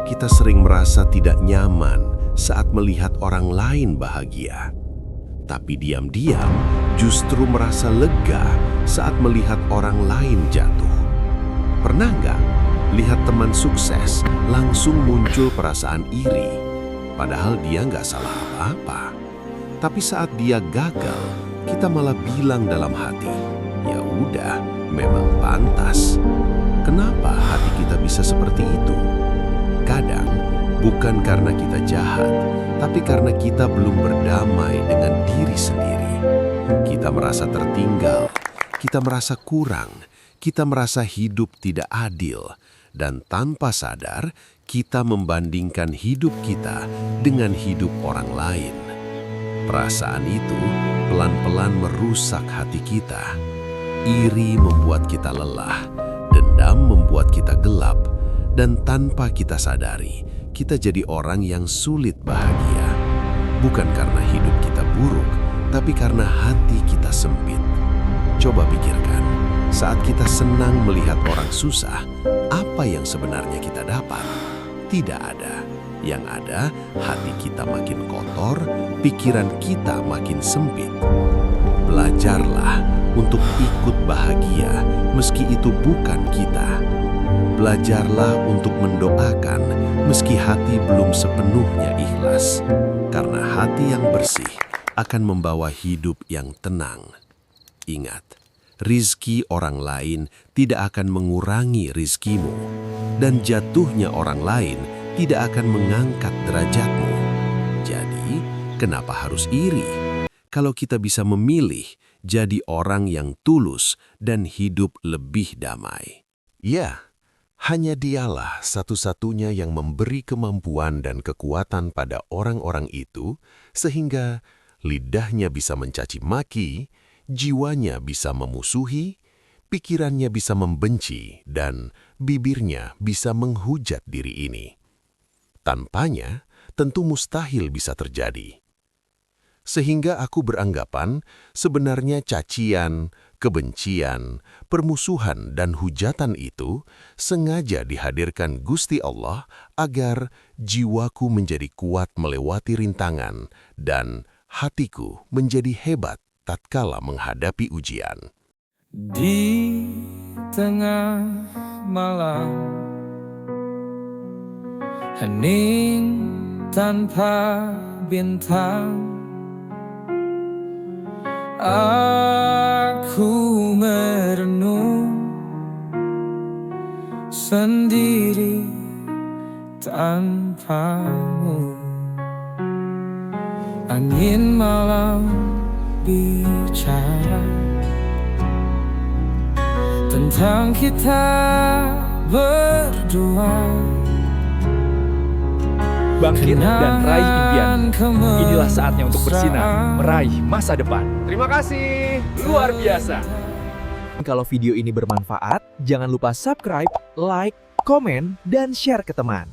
kita sering merasa tidak nyaman saat melihat orang lain bahagia. Tapi diam-diam justru merasa lega saat melihat orang lain jatuh. Pernah nggak lihat teman sukses langsung muncul perasaan iri, padahal dia nggak salah apa-apa. Tapi saat dia gagal, kita malah bilang dalam hati, ya udah, memang pantas. Kenapa hati kita bisa seperti itu? Kadang bukan karena kita jahat, tapi karena kita belum berdamai dengan diri sendiri. Kita merasa tertinggal, kita merasa kurang, kita merasa hidup tidak adil, dan tanpa sadar kita membandingkan hidup kita dengan hidup orang lain. Perasaan itu pelan-pelan merusak hati kita. Iri membuat kita lelah, dendam membuat kita gelap, dan tanpa kita sadari, kita jadi orang yang sulit bahagia. Bukan karena hidup kita buruk, tapi karena hati kita sempit. Coba pikirkan, saat kita senang melihat orang susah, apa yang sebenarnya kita dapat? Tidak ada. Yang ada, hati kita makin kotor, pikiran kita makin sempit. Belajarlah untuk ikut bahagia, meski itu bukan kita. Belajarlah untuk mendoakan, meski hati belum sepenuhnya ikhlas. Karena hati yang bersih akan membawa hidup yang tenang. Ingat, rizki orang lain tidak akan mengurangi rizkimu, dan jatuhnya orang lain tidak akan mengangkat derajatmu. Jadi, kenapa harus iri? Kalau kita bisa memilih jadi orang yang tulus dan hidup lebih damai. Ya, hanya dialah satu-satunya yang memberi kemampuan dan kekuatan pada orang-orang itu, sehingga lidahnya bisa mencaci maki, jiwanya bisa memusuhi, pikirannya bisa membenci, dan bibirnya bisa menghujat diri ini. Tanpanya, tentu mustahil bisa terjadi. Sehingga aku beranggapan sebenarnya cacian, kebencian, permusuhan, dan hujatan itu sengaja dihadirkan Gusti Allah agar jiwaku menjadi kuat melewati rintangan dan hatiku menjadi hebat tatkala menghadapi ujian. Di tengah malam hening tanpa bintang, aku merenung sendiri tanpamu. Angin malam bicara tentang kita berdua. Bangkit dan raih impian. Inilah saatnya untuk bersinar, meraih masa depan. Terima kasih, luar biasa. Kalau video ini bermanfaat, jangan lupa subscribe, like, komen, dan share ke teman.